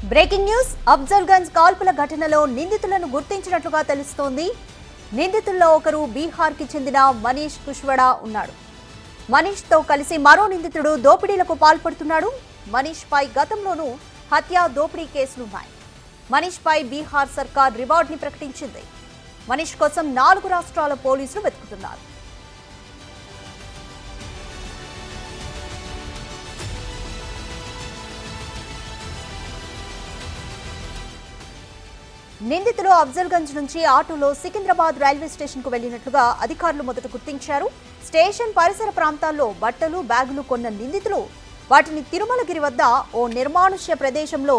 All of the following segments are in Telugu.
బ్రేకింగ్ న్యూస్ అఫ్జల్గంజ్ కాల్పుల ఘటనలో నిందితులను గుర్తించినట్లుగా తెలుస్తోంది. నిందితుల్లో ఒకరు బీహార్కి చెందిన మనీష్ కుష్వాడా ఉన్నాడు. మనీష్తో కలిసి మరో నిందితుడు దోపిడీలకు పాల్పడుతున్నాడు. మనీష్ పై గతంలోనూ హత్య దోపిడీ కేసులున్నాయి. మనీష్ పై బీహార్ సర్కార్ రివార్డుని ప్రకటించింది. మనీష్ కోసం 4 రాష్ట్రాల పోలీసులు వెతుకుతున్నారు. నిందితులు అఫ్జల్గంజ్ నుంచి ఆటోలో సికింద్రాబాద్ రైల్వే స్టేషన్ కు వెళ్లినట్లుగా అధికారులు మొదట గుర్తించారు. స్టేషన్ పరిసర ప్రాంతాల్లో బట్టలు, బ్యాగులు కొన్న నిందితులు వాటిని తిరుమలగిరి వద్ద ఓ నిర్మానుష్య ప్రదేశంలో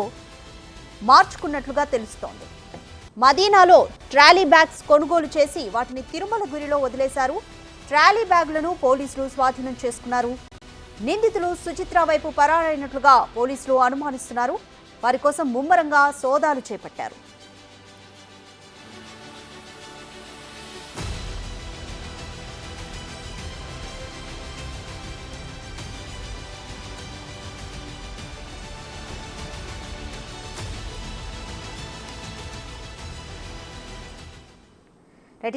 మార్చుకున్నట్లుగా తెలుస్తోంది. మదీనాలో ట్రాలీ బ్యాగ్స్ కొనుగోలు చేసి వాటిని తిరుమలగిరిలో వదిలేశారు. ట్రాలీ బ్యాగులను పోలీసులు స్వాధీనం చేసుకున్నారు. నిందితులు సుచిత్ర వైపు పరారైనట్లుగా పోలీసులు అనుమానిస్తున్నారు. వారి కోసం ముమ్మరంగా సోదాలు చేపట్టారు.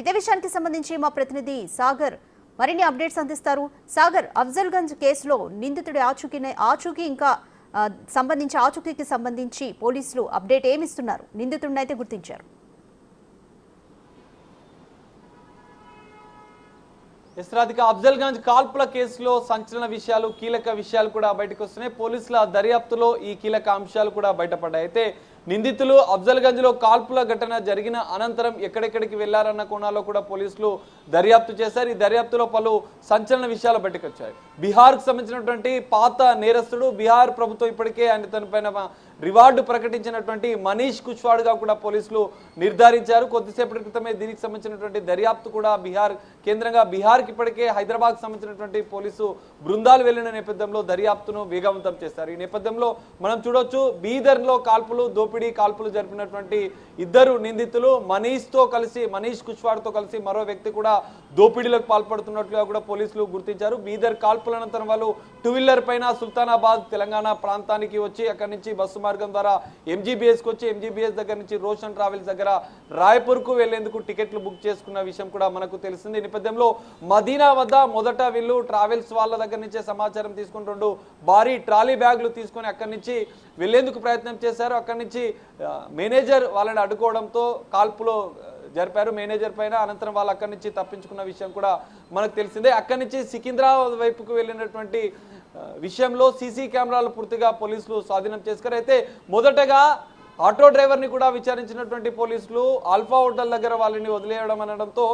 ఇదే విషయానికి సంబంధించి మా ప్రతినిధి సాగర్ మరిన్ని అప్డేట్స్ అందిస్తారు. సాగర్, అఫ్జల్గంజ్ కేసులో నిందితుడి ఆచూకీ ఇంకా ఆచూకీకి సంబంధించి పోలీసులు అప్డేట్ ఏమిస్తున్నారు? నిందితుడిని అయితే గుర్తించారు. రాధిక, అఫ్జల్గంజ్ కాల్పుల కేసులో సంచలన విషయాలు, కీలక విషయాలు కూడా బయటకు వస్తున్నాయి. పోలీసుల దర్యాప్తులో ఈ కీలక అంశాలు కూడా బయటపడ్డాయి. అయితే నిందితులు అఫ్జల్గంజ్ లో కాల్పుల ఘటన జరిగిన అనంతరం ఎక్కడెక్కడికి వెళ్లారన్న కోణాల్లో కూడా పోలీసులు దర్యాప్తు చేశారు. ఈ దర్యాప్తులో పలు సంచలన విషయాలు బయటకు వచ్చాయి. బీహార్కు సంబంధించినటువంటి పాత నేరస్తుడు, బీహార్ ప్రభుత్వం ఇప్పటికే తనపైన రివార్డు ప్రకటించినటువంటి మనీష్ కుష్వాడ్గా కూడా పోలీసులు నిర్ధారించారు. కొద్దిసేపటి క్రితమే దీనికి సంబంధించినటువంటి దర్యాప్తు కూడా బీహార్ కేంద్రంగా బీహార్కి ఇప్పటికే హైదరాబాద్కు సంబంధించినటువంటి పోలీసు బృందాలు వెళ్లిన నేపథ్యంలో దర్యాప్తును వేగవంతం చేశారు. ఈ నేపథ్యంలో మనం చూడొచ్చు, బీదర్లో కాల్పులు జరిపినటువంటి ఇద్దరు నిందితులు మనీష్ కుష్వాడ్తో కలిసి మరో వ్యక్తి కూడా దోపిడీలకు పాల్పడుతున్నట్లుగా కూడా పోలీసులు గుర్తించారు. బీదర్ కాల్పుల అనంతరం వాళ్ళు 2 వీలర్ పైన సుల్తానాబాద్ తెలంగాణ ప్రాంతానికి వచ్చి అక్కడి నుంచి బస్సు మార్గం ద్వారా ఎంజీబీఎస్కి వచ్చి ఎంజీబీఎస్ దగ్గర నుంచి రోషన్ ట్రావెల్స్ దగ్గర రాయ్పూర్కు వెళ్లేందుకు టికెట్లు బుక్ చేసుకున్న విషయం కూడా మనకు తెలిసింది. ఈ నేపథ్యంలో మదీనా వద్ద మొదట వీళ్ళు ట్రావెల్స్ వాళ్ళ దగ్గర నుంచే సమాచారం తీసుకుని 2 భారీ ట్రాలీ బ్యాగులు తీసుకొని అక్కడి నుంచి వెళ్లేందుకు ప్రయత్నం చేశారు. అక్కడి నుంచి మేనేజర్ వాళ్ళని అడ్డుకోవడంతో కాల్పులో జరిపారు మేనేజర్ పైన. అనంతరం వాళ్ళు అక్కడి నుంచి తప్పించుకున్న విషయం కూడా మనకు తెలిసిందే. అక్కడి నుంచి సికింద్రాబాద్ వైపుకు వెళ్ళినటువంటి విషయంలో సీసీ కెమెరాలు పూర్తిగా పోలీసులు స్వాధీనం చేసుకున్నారు. అయితే మొదటగా ఆటో డ్రైవర్ని కూడా విచారించినటువంటి పోలీసులు ఆల్ఫా హోటల్ దగ్గర వాళ్ళని వదిలేయడం అనడంతో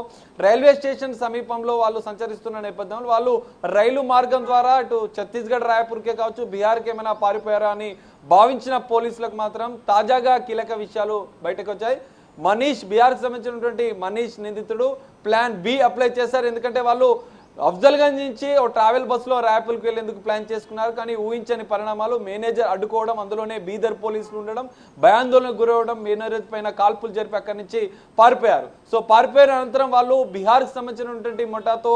రైల్వే స్టేషన్ సమీపంలో వాళ్ళు సంచరిస్తున్న నేపథ్యంలో వాళ్ళు రైలు మార్గం ద్వారా అటు ఛత్తీస్గఢ్ రాయ్పూర్కే కావచ్చు, బీహార్కి ఏమైనా పారిపోయారా అని భావించిన పోలీసులకు మాత్రం తాజాగా కీలక విషయాలు బయటకు వచ్చాయి. బీహార్కి సంబంధించినటువంటి మనీష్ నిందితుడు ప్లాన్ బి అప్లై చేశారు. ఎందుకంటే వాళ్ళు అఫ్జల్గంజ్ నుంచి ఓ ట్రావెల్ బస్సులో రాయ్పూర్కి వెళ్లేందుకు ప్లాన్ చేసుకున్నారు. కానీ ఊహించని పరిణామాలు, మేనేజర్ అడ్డుకోవడం, అందులోనే బీదర్ పోలీసులు ఉండడం, భయాందోళనకు గురవడం, మేనేజర్ పైన కాల్పులు జరిపి అక్కడి నుంచి పారిపోయారు. సో పారిపోయిన అనంతరం వాళ్ళు బీహార్కి సంబంధించినటువంటి ముఠాతో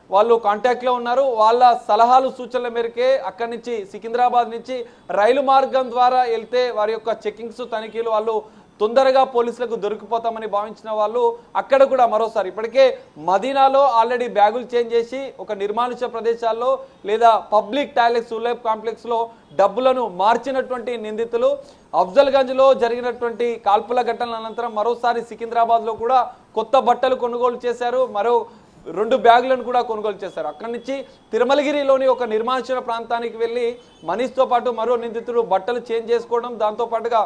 వాళ్ళు కాంటాక్ట్లో ఉన్నారు. వాళ్ళ సలహాలు సూచనల మేరకే అక్కడి నుంచి సికింద్రాబాద్ నుంచి రైలు మార్గం ద్వారా వెళ్తే వారి యొక్క చెకింగ్స్, తనిఖీలు వాళ్ళు తొందరగా పోలీసులకు దొరికిపోతామని భావించిన వాళ్ళు అక్కడ కూడా మరోసారి ఇప్పటికే మదీనాలో ఆల్రెడీ బ్యాగులు చేంజ్ చేసి ఒక నిర్మానుష్య ప్రదేశాల్లో లేదా పబ్లిక్ టాయిలెట్స్, సులేబ్ కాంప్లెక్స్లో డబ్బులను మార్చినటువంటి నిందితులు అఫ్జల్గంజ్లో జరిగినటువంటి కాల్పుల ఘటనల అనంతరం మరోసారి సికింద్రాబాద్లో కూడా కొత్త బట్టలు కొనుగోలు చేశారు. మరో 2 బ్యాగులను కూడా కొనుగోలు చేశారు. అక్కడి నుంచి తిరుమలగిరిలోని ఒక నిర్మానుష్య ప్రాంతానికి వెళ్ళి మనీష్తో పాటు మరో నిందితుడు బట్టలు చేంజ్ చేసుకోవడం, దాంతోపాటుగా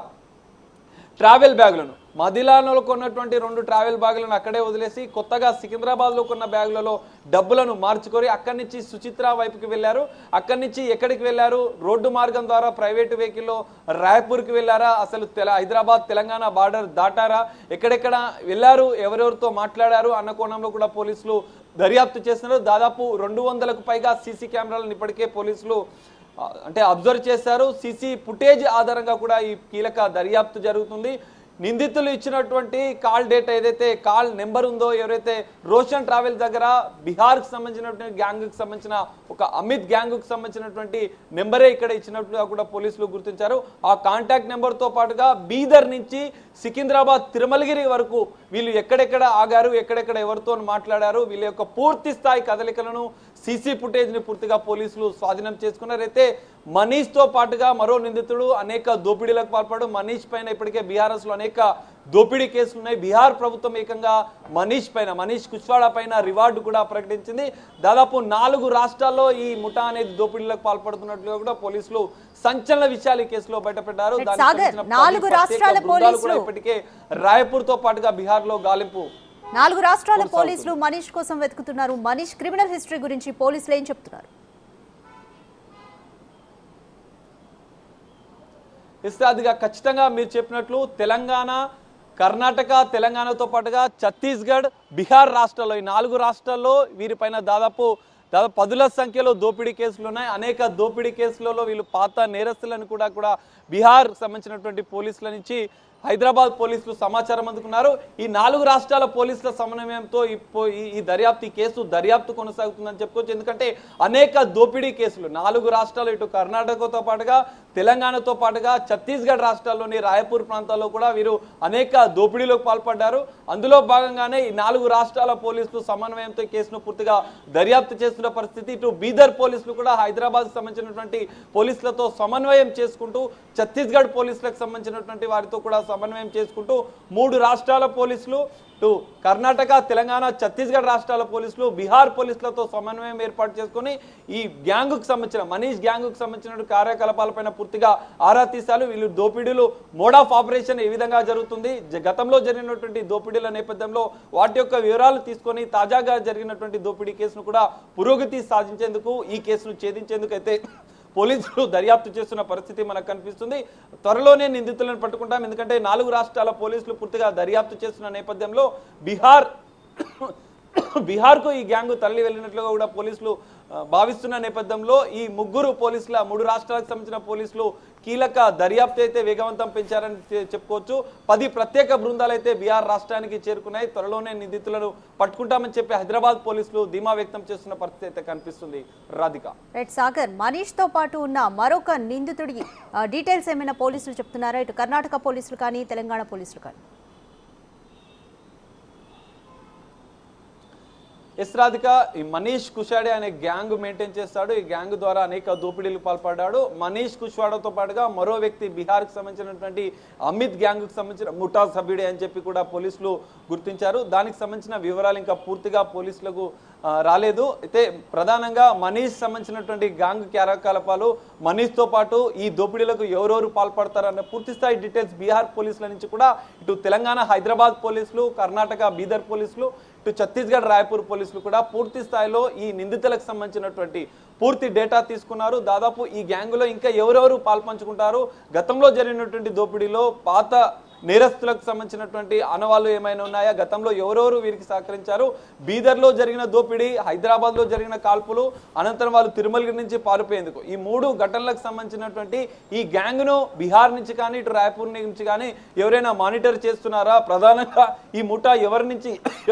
ట్రావెల్ బ్యాగులను మదీనాలో కొన్నటువంటి 2 ట్రావెల్ బ్యాగులను అక్కడే వదిలేసి కొత్తగా సికింద్రాబాద్లో కొన్న బ్యాగులలో డబ్బులను మార్చుకొని అక్కడి నుంచి సుచిత్ర వైపుకి వెళ్ళారు. అక్కడి నుంచి ఎక్కడికి వెళ్ళారు? రోడ్డు మార్గం ద్వారా ప్రైవేటు వెహికల్లో రాయ్పూర్కి వెళ్ళారా? అసలు హైదరాబాద్ తెలంగాణ బార్డర్ దాటారా? ఎక్కడెక్కడ వెళ్ళారు? ఎవరెవరితో మాట్లాడారు అన్న కోణంలో కూడా పోలీసులు దర్యాప్తు చేస్తున్నారు. దాదాపు 200కు పైగా సీసీ కెమెరాలను ఇప్పటికే పోలీసులు అబ్జర్వ్ చేశారు. సీసీ ఫుటేజ్ ఆధారంగా కూడా ఈ కీలక దర్యాప్తు జరుగుతుంది. నిందితులు ఇచ్చినటువంటి కాల్ డేటా ఏదైతే కాల్ నెంబర్ ఉందో, ఎవరైతే రోషన్ ట్రావెల్ దగ్గర బీహార్కి సంబంధించినటువంటి గ్యాంగ్కి సంబంధించిన ఒక అమిత్ గ్యాంగ్కి సంబంధించినటువంటి నెంబరే ఇక్కడ ఇచ్చినట్లుగా కూడా పోలీసులు గుర్తించారు. ఆ కాంటాక్ట్ నెంబర్తో పాటుగా బీదర్ నుంచి సికింద్రాబాద్ తిరుమలగిరి వరకు వీళ్ళు ఎక్కడెక్కడ ఆగారు, ఎక్కడెక్కడ ఎవరితో మాట్లాడారు, వీళ్ళ యొక్క పూర్తి స్థాయి కదలికలను సీసీ ఫుటేజ్ని పూర్తిగా పోలీసులు స్వాధీనం చేసుకున్నారు. అయితే మనీష్తో పాటుగా మరో నిందితుడు అనేక దోపిడీలకు పాల్పడు. మనీష్ పైన ఇప్పటికే బీఆర్ఎస్లో అనేక దోపిడీ కేసులు ఉన్నాయి. బీహార్ ప్రభుత్వం ఏకంగా మనీష్ కుష్వాడా పైన రివార్డు కూడా ప్రకటించింది. దాదాపు 4 రాష్ట్రాల్లో ఈ ముఠా అనేది దోపిడీలకు పాల్పడుతున్నట్లుగా కూడా పోలీసులు సంచలన విషయాలు ఈ కేసులో బయటపెట్టారు. ఇప్పటికే రాయపూర్ తో పాటుగా బీహార్ లో గాలింపు. 4 రాష్ట్రాల పోలీసులు మనీష్ కోసం వెతుకుతున్నారు. మనీష్ క్రిమినల్ హిస్టరీ గురించి పోలీసులు ఏం చెప్తున్నారు? ఇస్తాదిగా ఖచ్చితంగా మీరు చెప్పినట్లు తెలంగాణ, కర్ణాటక, తెలంగాణతో పాటుగా ఛత్తీస్గఢ్, బీహార్ రాష్ట్రాల్లో ఈ 4 రాష్ట్రాల్లో వీరిపైన దాదాపు పదుల సంఖ్యలో దోపిడీ కేసులు ఉన్నాయి. అనేక దోపిడీ కేసులలో వీళ్ళు పాత నేరస్తులను కూడా బీహార్ సంబంధించినటువంటి పోలీసుల నుంచి హైదరాబాద్ పోలీసులు సమాచారం అందుకున్నారు. ఈ 4 రాష్ట్రాల పోలీసుల సమన్వయంతో ఈ కేసు దర్యాప్తు కొనసాగుతుందని చెప్పుకోవచ్చు. ఎందుకంటే అనేక దోపిడీ కేసులు 4 రాష్ట్రాలు, ఇటు కర్ణాటకతో పాటుగా తెలంగాణతో పాటుగా ఛత్తీస్గఢ్ రాష్ట్రాల్లోని రాయపూర్ ప్రాంతాల్లో కూడా వీరు అనేక దోపిడీలకు పాల్పడ్డారు. అందులో భాగంగానే ఈ 4 రాష్ట్రాల పోలీసులు సమన్వయంతో కేసును పూర్తిగా దర్యాప్తు చేస్తున్న పరిస్థితి. ఇటు బీదర్ పోలీసులు కూడా హైదరాబాద్ సంబంధించినటువంటి పోలీసులతో సమన్వయం చేసుకుంటూ, ఛత్తీస్గఢ్ పోలీసులకు సంబంధించినటువంటి వారితో కూడా సమన్వయం చేసుకుంటూ 3 రాష్ట్రాల పోలీసులు, ఇటు కర్ణాటక, తెలంగాణ, ఛత్తీస్గఢ్ రాష్ట్రాల పోలీసులు, బీహార్ పోలీసులతో సమన్వయం ఏర్పాటు చేసుకుని ఈ గ్యాంగుకు సంబంధించిన మనీష్ గ్యాంగుకు సంబంధించిన కార్యకలాపాలపైన పూర్తిగా ఆరా తీశారు. వీళ్ళు దోపిడీలు మోడ్ ఆఫ్ ఆపరేషన్ ఏ విధంగా జరుగుతుంది, గతంలో జరిగినటువంటి దోపిడీల నేపథ్యంలో వాటి యొక్క వివరాలు తీసుకొని తాజాగా జరిగినటువంటి దోపిడీ కేసును కూడా పురోగతి సాధించేందుకు, ఈ కేసును ఛేదించేందుకు అయితే పోలీసులు దర్యాప్తు చేస్తున్న పరిస్థితి మనకు కనిపిస్తుంది. త్వరలోనే నిందితులను పట్టుకుంటాం. ఎందుకంటే 4 రాష్ట్రాల పోలీసులు పూర్తిగా దర్యాప్తు చేస్తున్న నేపథ్యంలో బీహార్కు ఈ గ్యాంగ్ తరలి వెళ్ళినట్లుగా కూడా పోలీసులు భావిస్తున్న నేపథ్యంలో ఈ 3 రాష్ట్రాలకు సంబంధించిన పోలీసులు కీలక దర్యాప్తు అయితే వేగవంతం పెంచారని చెప్పుకోవచ్చు. 10 ప్రత్యేక బృందాలు అయితే బీహార్ రాష్ట్రానికి చేరుకున్నాయి. త్వరలోనే నిందితులను పట్టుకుంటామని చెప్పి హైదరాబాద్ పోలీసులు ధీమా వ్యక్తం చేస్తున్న పరిస్థితి అయితే కనిపిస్తుంది. రాధిక. రైట్ సాగర్, మనీష్ తో పాటు ఉన్న మరొక నిందితుడి డీటెయిల్స్ ఏమైనా పోలీసులు చెప్తున్నారా? ఇటు కర్ణాటక పోలీసులు కానీ, తెలంగాణ పోలీసులు కానీ? రాధిక, ఈ మనీష్ కుష్వాడా అనే గ్యాంగ్ మెయింటైన్ చేస్తాడు. ఈ గ్యాంగ్ ద్వారా అనేక దోపిడీలు పాల్పడ్డాడు. మనీష్ కుష్వాడాతో పాటుగా మరో వ్యక్తి బీహార్కి సంబంధించినటువంటి అమిత్ గ్యాంగ్కి సంబంధించిన ముఠా సభ్యుడే అని చెప్పి కూడా పోలీసులు గుర్తించారు. దానికి సంబంధించిన వివరాలు ఇంకా పూర్తిగా పోలీసులకు రాలేదు. అయితే ప్రధానంగా మనీష్ సంబంధించినటువంటి గ్యాంగ్ కార్యకలాపాలు, మనీష్తో పాటు ఈ దోపిడీలకు ఎవరెవరు పాల్పడతారన్న పూర్తి స్థాయి డీటెయిల్స్ బీహార్ పోలీసుల నుంచి కూడా ఇటు తెలంగాణ హైదరాబాద్ పోలీసులు, కర్ణాటక బీదర్ పోలీసులు, ఇటు ఛత్తీస్గఢ్ రాయపూర్ పోలీసులు కూడా పూర్తి స్థాయిలో ఈ నిందితులకు సంబంధించినటువంటి పూర్తి డేటా తీసుకున్నారు. దాదాపు ఈ గ్యాంగులో ఇంకా ఎవరెవరు పాల్పంచుకుంటారు, గతంలో జరిగినటువంటి దోపిడీలో పాత నేరస్తులకు సంబంధించినటువంటి ఆనవాళ్లు ఏమైనా ఉన్నాయా, గతంలో ఎవరెవరు వీరికి సహకరించారు, బీదర్లో జరిగిన దోపిడీ, హైదరాబాద్లో జరిగిన కాల్పులు, అనంతరం వాళ్ళు తిరుమలగిరి నుంచి పారిపోయేందుకు ఈ 3 ఘటనలకు సంబంధించినటువంటి ఈ గ్యాంగ్ను బీహార్ నుంచి కానీ, ఇటు రాయపూర్ నుంచి కానీ ఎవరైనా మానిటర్ చేస్తున్నారా, ప్రధానంగా ఈ ముఠా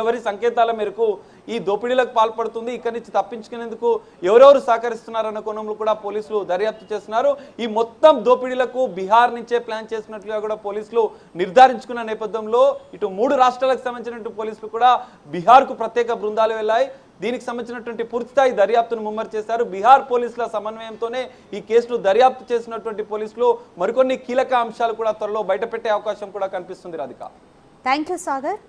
ఎవరి సంకేతాల మేరకు ఈ దోపిడీలకు పాల్పడుతుంది, ఇక్కడి నుంచి తప్పించుకునేందుకు ఎవరెవరు సహకరిస్తున్నారన్న కోణంలో కూడా పోలీసులు దర్యాప్తు చేస్తున్నారు. ఈ మొత్తం దోపిడీలకు బీహార్ నుంచే ప్లాన్ చేసినట్లుగా కూడా పోలీసులు నిర్ధారించుకున్న నేపథ్యంలో ఇటు 3 రాష్ట్రాలకు సంబంధించినటువంటి పోలీసులు కూడా బీహార్కు ప్రత్యేక బృందాలు వెళ్ళాయి. దీనికి సంబంధించినటువంటి పూర్తిస్థాయి దర్యాప్తును ముమ్మరు చేశారు. బీహార్ పోలీసుల సమన్వయంతోనే ఈ కేసును దర్యాప్తు చేసినటువంటి పోలీసులు మరికొన్ని కీలక అంశాలు కూడా త్వరలో బయటపెట్టే అవకాశం కూడా కనిపిస్తుంది. రాధిక. Thank you Sagar.